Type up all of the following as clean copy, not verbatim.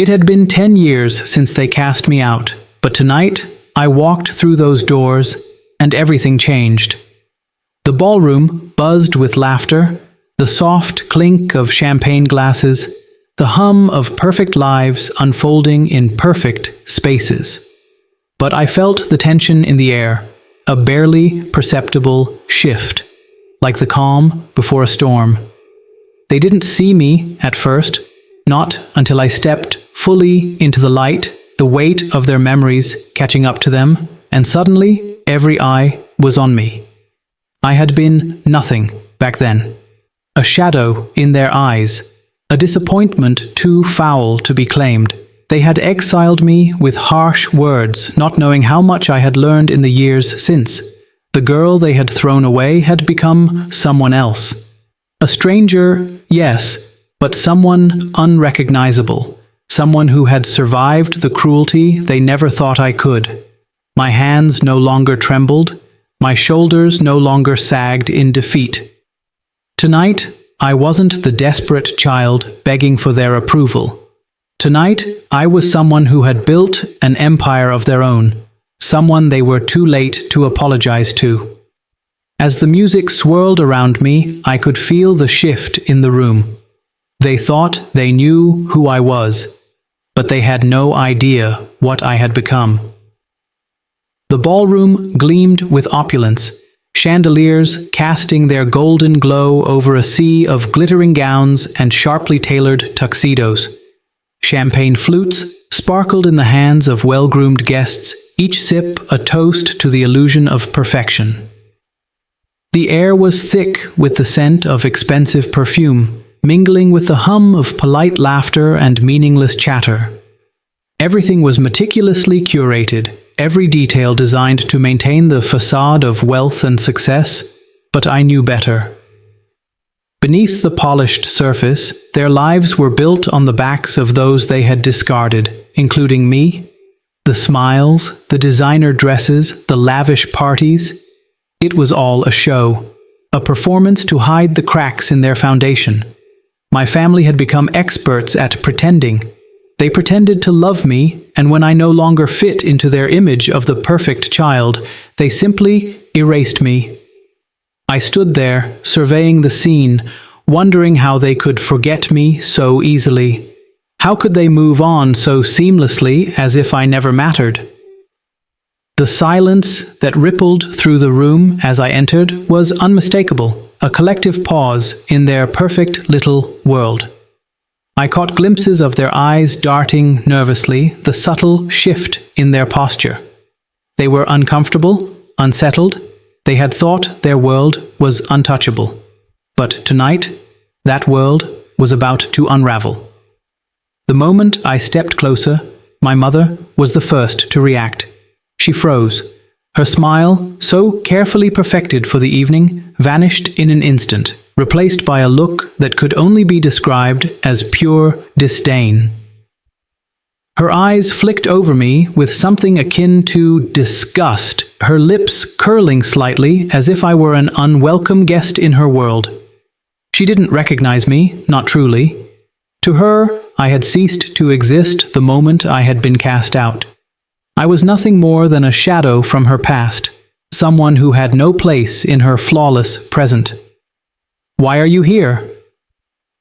It had been 10 years since they cast me out, but tonight I walked through those doors and everything changed. The ballroom buzzed with laughter, the soft clink of champagne glasses, the hum of perfect lives unfolding in perfect spaces. But I felt the tension in the air, a barely perceptible shift, like the calm before a storm. They didn't see me at first, not until I stepped fully into the light, the weight of their memories catching up to them, and suddenly every eye was on me. I had been nothing back then. A shadow in their eyes, a disappointment too foul to be claimed. They had exiled me with harsh words, not knowing how much I had learned in the years since. The girl they had thrown away had become someone else. A stranger, yes, but someone unrecognizable. Someone who had survived the cruelty they never thought I could. My hands no longer trembled, my shoulders no longer sagged in defeat. Tonight, I wasn't the desperate child begging for their approval. Tonight, I was someone who had built an empire of their own, someone they were too late to apologize to. As the music swirled around me, I could feel the shift in the room. They thought they knew who I was, but they had no idea what I had become. The ballroom gleamed with opulence, chandeliers casting their golden glow over a sea of glittering gowns and sharply tailored tuxedos. Champagne flutes sparkled in the hands of well-groomed guests, each sip a toast to the illusion of perfection. The air was thick with the scent of expensive perfume, mingling with the hum of polite laughter and meaningless chatter. Everything was meticulously curated, every detail designed to maintain the facade of wealth and success, but I knew better. Beneath the polished surface, their lives were built on the backs of those they had discarded, including me. The smiles, the designer dresses, the lavish parties. It was all a show, a performance to hide the cracks in their foundation. My family had become experts at pretending. They pretended to love me, and when I no longer fit into their image of the perfect child, they simply erased me. I stood there, surveying the scene, wondering how they could forget me so easily. How could they move on so seamlessly as if I never mattered? The silence that rippled through the room as I entered was unmistakable, a collective pause in their perfect little world. I caught glimpses of their eyes darting nervously, the subtle shift in their posture. They were uncomfortable, unsettled. They had thought their world was untouchable. But tonight, that world was about to unravel. The moment I stepped closer, my mother was the first to react. She froze. Her smile, so carefully perfected for the evening, vanished in an instant, replaced by a look that could only be described as pure disdain. Her eyes flicked over me with something akin to disgust, her lips curling slightly as if I were an unwelcome guest in her world. She didn't recognize me, not truly. To her, I had ceased to exist the moment I had been cast out. I was nothing more than a shadow from her past, someone who had no place in her flawless present. "Why are you here?"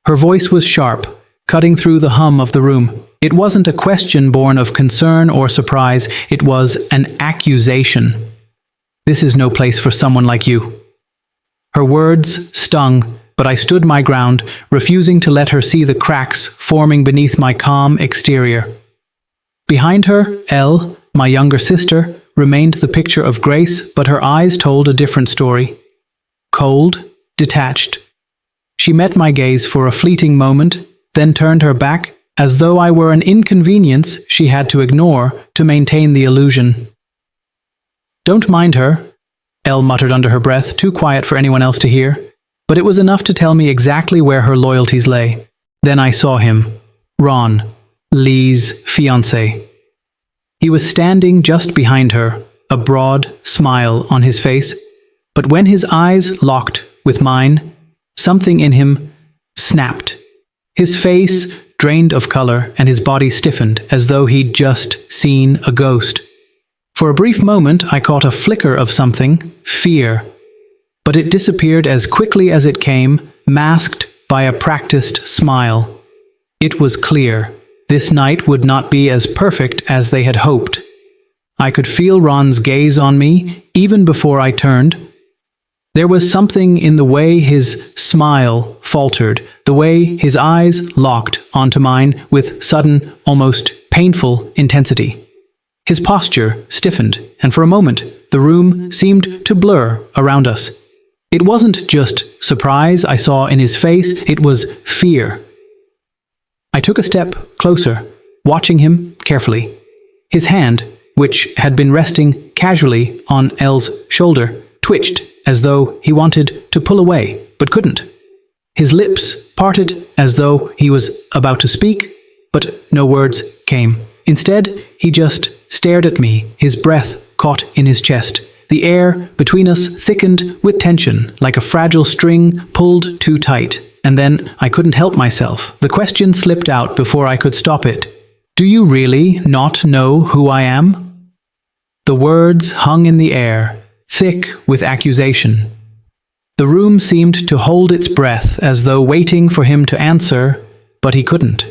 Her voice was sharp, cutting through the hum of the room. It wasn't a question born of concern or surprise, it was an accusation. "This is no place for someone like you." Her words stung, but I stood my ground, refusing to let her see the cracks forming beneath my calm exterior. Behind her, Elle, my younger sister, remained the picture of grace, but her eyes told a different story. Cold, detached. She met my gaze for a fleeting moment, then turned her back, as though I were an inconvenience she had to ignore to maintain the illusion. "Don't mind her," Elle muttered under her breath, too quiet for anyone else to hear. But it was enough to tell me exactly where her loyalties lay. Then I saw him. Ron, Lee's fiancé. He was standing just behind her, a broad smile on his face, but when his eyes locked with mine, something in him snapped. His face drained of color, and his body stiffened, as though he'd just seen a ghost. For a brief moment, I caught a flicker of something, fear. But it disappeared as quickly as it came, masked by a practiced smile. It was clear. This night would not be as perfect as they had hoped. I could feel Ron's gaze on me, even before I turned. There was something in the way his smile faltered, the way his eyes locked onto mine with sudden, almost painful intensity. His posture stiffened, and for a moment, the room seemed to blur around us. It wasn't just surprise I saw in his face, it was fear. I took a step closer, watching him carefully. His hand, which had been resting casually on Elle's shoulder, twitched as though he wanted to pull away, but couldn't. His lips parted as though he was about to speak, but no words came. Instead, he just stared at me, his breath caught in his chest. The air between us thickened with tension, like a fragile string pulled too tight. And then I couldn't help myself. The question slipped out before I could stop it. "Do you really not know who I am?" The words hung in the air, thick with accusation. The room seemed to hold its breath as though waiting for him to answer, but he couldn't.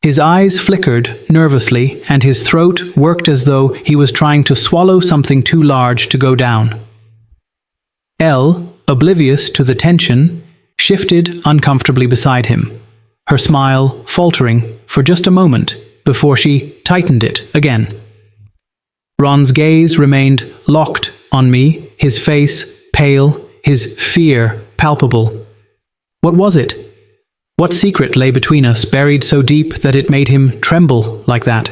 His eyes flickered nervously, and his throat worked as though he was trying to swallow something too large to go down. Elle, oblivious to the tension, shifted uncomfortably beside him, her smile faltering for just a moment before she tightened it again. Ron's gaze remained locked on me, his face pale, his fear palpable. What was it? What secret lay between us, buried so deep that it made him tremble like that?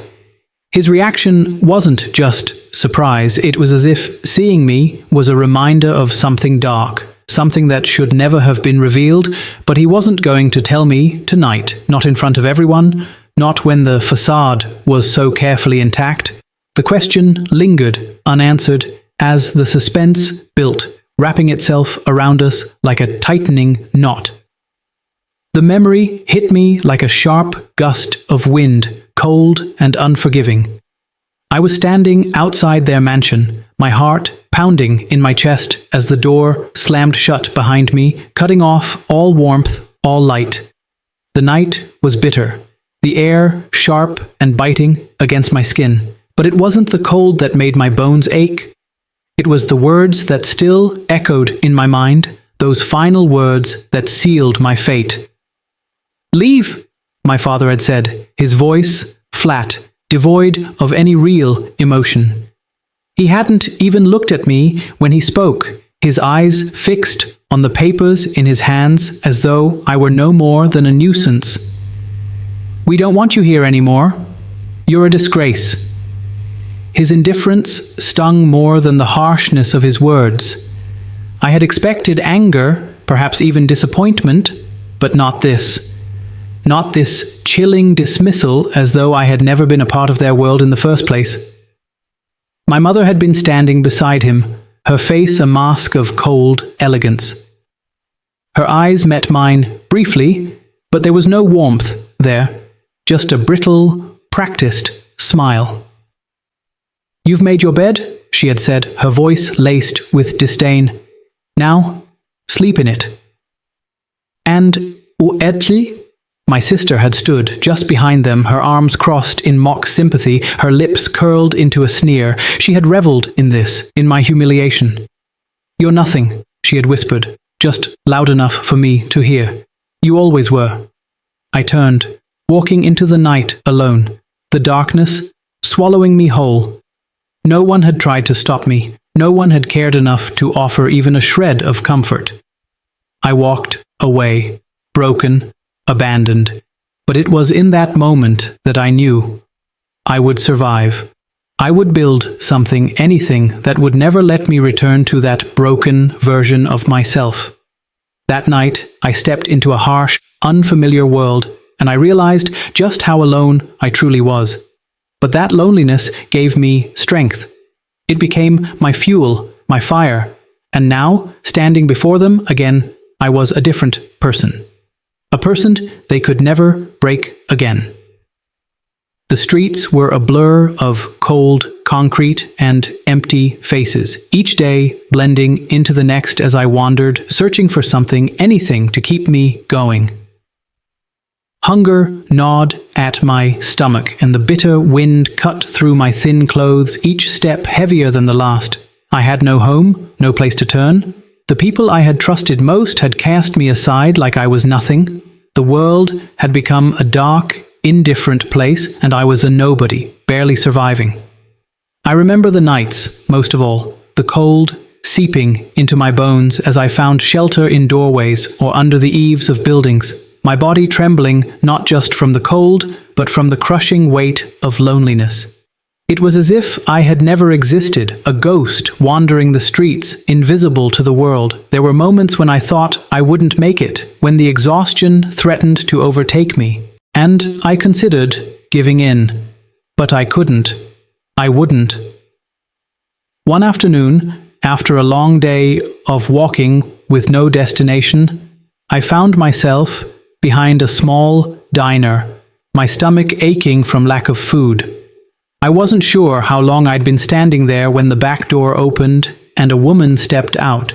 His reaction wasn't just surprise, it was as if seeing me was a reminder of something dark, something that should never have been revealed, but he wasn't going to tell me tonight, not in front of everyone, not when the facade was so carefully intact. The question lingered, unanswered, as the suspense built, wrapping itself around us like a tightening knot. The memory hit me like a sharp gust of wind, cold and unforgiving. I was standing outside their mansion, my heart pounding in my chest as the door slammed shut behind me, cutting off all warmth, all light. The night was bitter, the air sharp and biting against my skin, but it wasn't the cold that made my bones ache. It was the words that still echoed in my mind, those final words that sealed my fate. "Leave," my father had said, his voice flat, devoid of any real emotion. He hadn't even looked at me when he spoke, his eyes fixed on the papers in his hands as though I were no more than a nuisance. "We don't want you here anymore. You're a disgrace." His indifference stung more than the harshness of his words. I had expected anger, perhaps even disappointment, but not this. Not this chilling dismissal as though I had never been a part of their world in the first place. My mother had been standing beside him, her face a mask of cold elegance. Her eyes met mine briefly, but there was no warmth there, just a brittle, practiced smile. "You've made your bed," she had said, her voice laced with disdain. "Now, sleep in it." And Etli? My sister had stood just behind them, her arms crossed in mock sympathy, her lips curled into a sneer. She had reveled in this, in my humiliation. "You're nothing," she had whispered, just loud enough for me to hear. "You always were." I turned, walking into the night alone, the darkness swallowing me whole. No one had tried to stop me. No one had cared enough to offer even a shred of comfort. I walked away, broken, abandoned, but it was in that moment that I knew I would survive. I would build something, anything that would never let me return to that broken version of myself. That night, I stepped into a harsh, unfamiliar world, and I realized just how alone I truly was. But that loneliness gave me strength. It became my fuel, my fire, and now, standing before them again, I was a different person. a person they could never break again. The streets were a blur of cold concrete and empty faces, each day blending into the next as I wandered, searching for something, anything to keep me going. Hunger gnawed at my stomach, and the bitter wind cut through my thin clothes, each step heavier than the last. I had no home, no place to turn. The people I had trusted most had cast me aside like I was nothing. The world had become a dark, indifferent place, and I was a nobody, barely surviving. I remember the nights, most of all, the cold seeping into my bones as I found shelter in doorways or under the eaves of buildings, my body trembling not just from the cold, but from the crushing weight of loneliness. It was as if I had never existed, a ghost wandering the streets, invisible to the world. There were moments when I thought I wouldn't make it, when the exhaustion threatened to overtake me, and I considered giving in. But I couldn't. I wouldn't. One afternoon, after a long day of walking with no destination, I found myself behind a small diner, my stomach aching from lack of food. I wasn't sure how long I'd been standing there when the back door opened and a woman stepped out.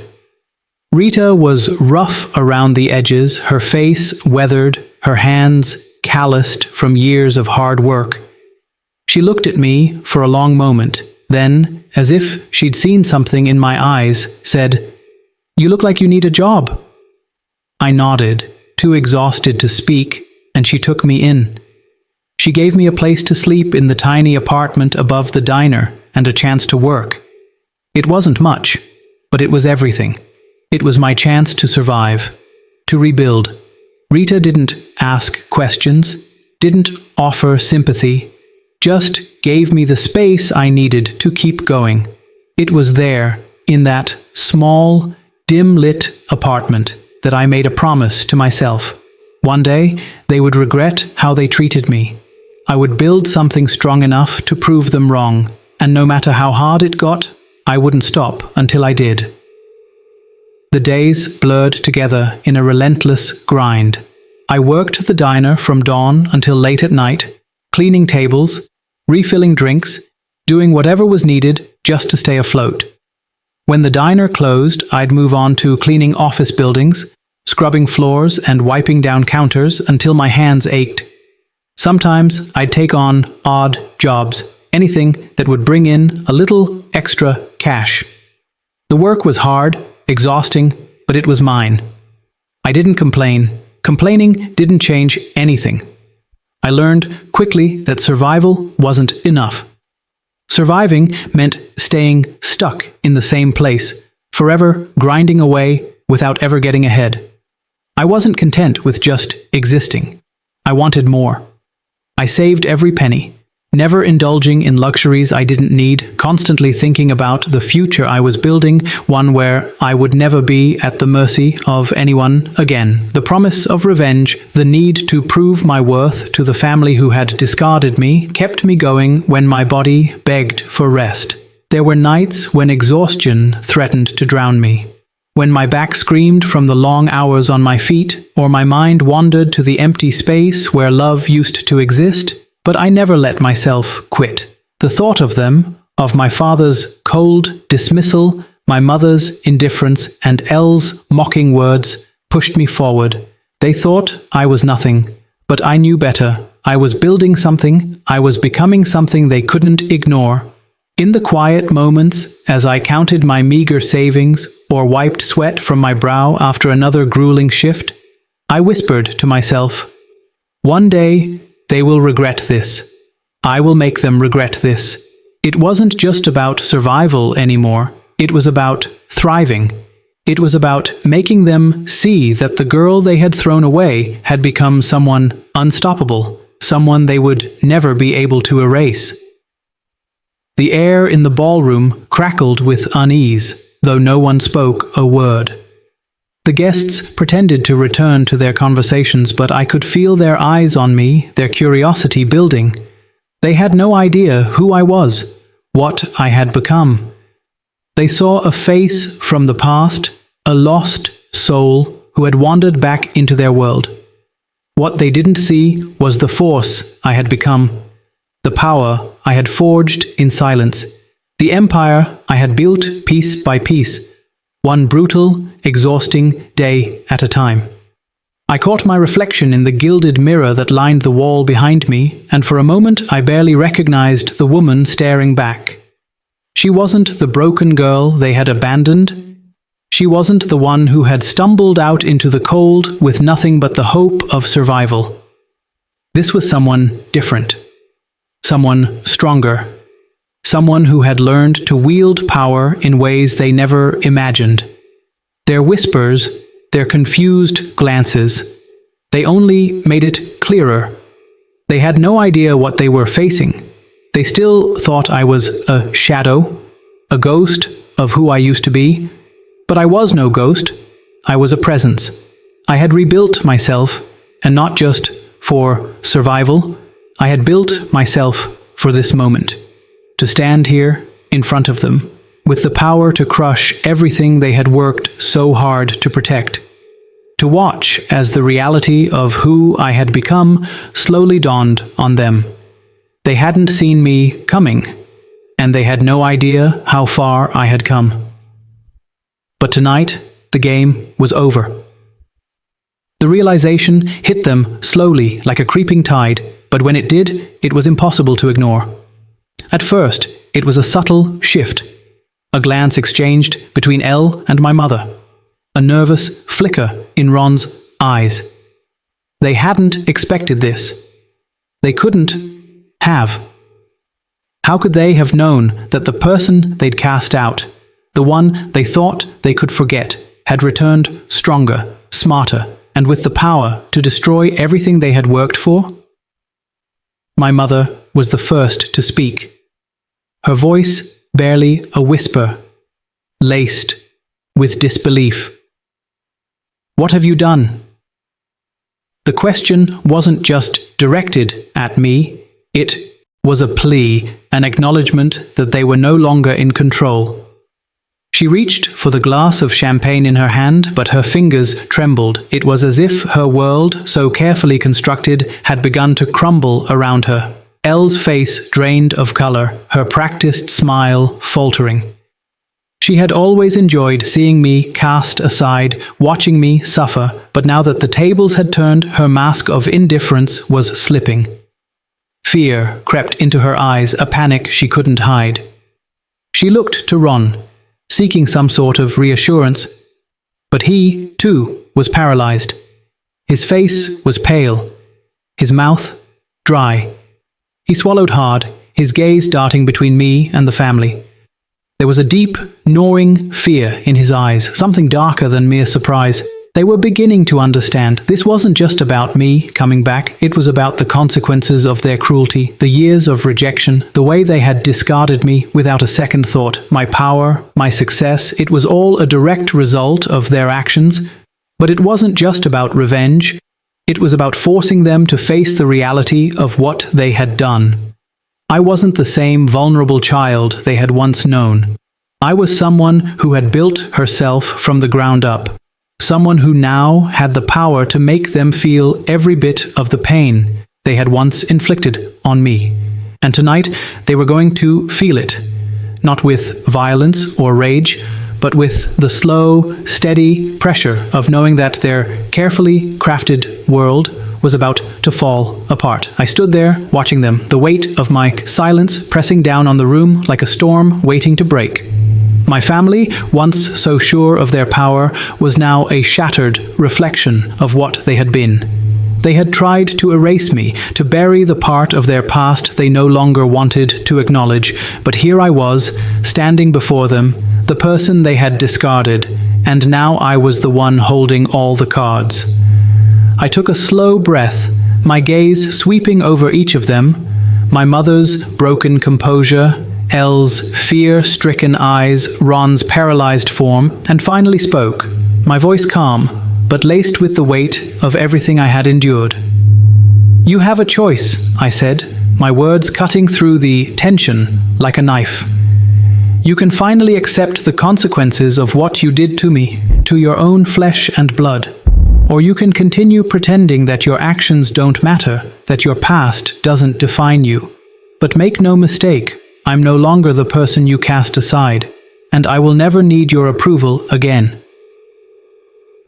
Rita was rough around the edges, her face weathered, her hands calloused from years of hard work. She looked at me for a long moment, then, as if she'd seen something in my eyes, said, "You look like you need a job." I nodded, too exhausted to speak, and she took me in. She gave me a place to sleep in the tiny apartment above the diner and a chance to work. It wasn't much, but it was everything. It was my chance to survive, to rebuild. Rita didn't ask questions, didn't offer sympathy, just gave me the space I needed to keep going. It was there, in that small, dim-lit apartment, that I made a promise to myself. One day, they would regret how they treated me. I would build something strong enough to prove them wrong, and no matter how hard it got, I wouldn't stop until I did. The days blurred together in a relentless grind. I worked at the diner from dawn until late at night, cleaning tables, refilling drinks, doing whatever was needed just to stay afloat. When the diner closed, I'd move on to cleaning office buildings, scrubbing floors and wiping down counters until my hands ached. Sometimes I'd take on odd jobs, anything that would bring in a little extra cash. The work was hard, exhausting, but it was mine. I didn't complain. Complaining didn't change anything. I learned quickly that survival wasn't enough. Surviving meant staying stuck in the same place, forever grinding away without ever getting ahead. I wasn't content with just existing. I wanted more. I saved every penny, never indulging in luxuries I didn't need, constantly thinking about the future I was building, one where I would never be at the mercy of anyone again. The promise of revenge, the need to prove my worth to the family who had discarded me, kept me going when my body begged for rest. There were nights when exhaustion threatened to drown me, when my back screamed from the long hours on my feet, or my mind wandered to the empty space where love used to exist, but I never let myself quit. The thought of them, of my father's cold dismissal, my mother's indifference, and Elle's mocking words, pushed me forward. They thought I was nothing, but I knew better. I was building something, I was becoming something they couldn't ignore. In the quiet moments, as I counted my meager savings, or wiped sweat from my brow after another grueling shift, I whispered to myself, "One day, they will regret this. I will make them regret this." It wasn't just about survival anymore. It was about thriving. It was about making them see that the girl they had thrown away had become someone unstoppable, someone they would never be able to erase. The air in the ballroom crackled with unease, though no one spoke a word. The guests pretended to return to their conversations, but I could feel their eyes on me, their curiosity building. They had no idea who I was, what I had become. They saw a face from the past, a lost soul who had wandered back into their world. What they didn't see was the force I had become, the power I had forged in silence, the empire I had built piece by piece, one brutal, exhausting day at a time. I caught my reflection in the gilded mirror that lined the wall behind me, and for a moment I barely recognized the woman staring back. She wasn't the broken girl they had abandoned. She wasn't the one who had stumbled out into the cold with nothing but the hope of survival. This was someone different, someone stronger, someone who had learned to wield power in ways they never imagined. Their whispers, their confused glances, they only made it clearer. They had no idea what they were facing. They still thought I was a shadow, a ghost of who I used to be. But I was no ghost. I was a presence. I had rebuilt myself, and not just for survival. I had built myself for this moment, to stand here in front of them, with the power to crush everything they had worked so hard to protect. To watch as the reality of who I had become slowly dawned on them. They hadn't seen me coming, and they had no idea how far I had come. But tonight, the game was over. The realization hit them slowly like a creeping tide, but when it did, it was impossible to ignore. At first, it was a subtle shift. A glance exchanged between Elle and my mother. A nervous flicker in Ron's eyes. They hadn't expected this. They couldn't have. How could they have known that the person they'd cast out, the one they thought they could forget, had returned stronger, smarter, and with the power to destroy everything they had worked for? My mother was the first to speak. Her voice barely a whisper, laced with disbelief. "What have you done?" The question wasn't just directed at me, it was a plea, an acknowledgement that they were no longer in control. She reached for the glass of champagne in her hand, but her fingers trembled. It was as if her world, so carefully constructed, had begun to crumble around her. Elle's face drained of color, her practiced smile faltering. She had always enjoyed seeing me cast aside, watching me suffer, but now that the tables had turned, her mask of indifference was slipping. Fear crept into her eyes, a panic she couldn't hide. She looked to Ron, seeking some sort of reassurance, but he, too, was paralyzed. His face was pale, his mouth dry. He swallowed hard, his gaze darting between me and the family. There was a deep, gnawing fear in his eyes, something darker than mere surprise. They were beginning to understand. This wasn't just about me coming back, it was about the consequences of their cruelty, the years of rejection, the way they had discarded me without a second thought. My power, my success, it was all a direct result of their actions. But it wasn't just about revenge. It was about forcing them to face the reality of what they had done. I wasn't the same vulnerable child they had once known. I was someone who had built herself from the ground up. Someone who now had the power to make them feel every bit of the pain they had once inflicted on me. And tonight, they were going to feel it. Not with violence or rage, but with the slow, steady pressure of knowing that their carefully crafted world was about to fall apart. I stood there, watching them, the weight of my silence pressing down on the room like a storm waiting to break. My family, once so sure of their power, was now a shattered reflection of what they had been. They had tried to erase me, to bury the part of their past they no longer wanted to acknowledge, but here I was, standing before them, the person they had discarded, and now I was the one holding all the cards. I took a slow breath, my gaze sweeping over each of them, my mother's broken composure, Elle's fear-stricken eyes, Ron's paralyzed form, and finally spoke, my voice calm, but laced with the weight of everything I had endured. "You have a choice," I said, my words cutting through the tension like a knife. "You can finally accept the consequences of what you did to me, to your own flesh and blood. Or you can continue pretending that your actions don't matter, that your past doesn't define you. But make no mistake, I'm no longer the person you cast aside, and I will never need your approval again.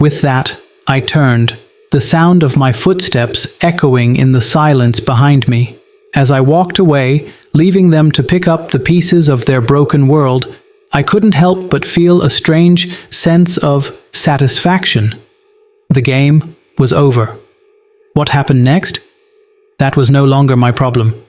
With that, I turned, the sound of my footsteps echoing in the silence behind me. As I walked away, leaving them to pick up the pieces of their broken world, I couldn't help but feel a strange sense of satisfaction. The game was over. What happened next? That was no longer my problem.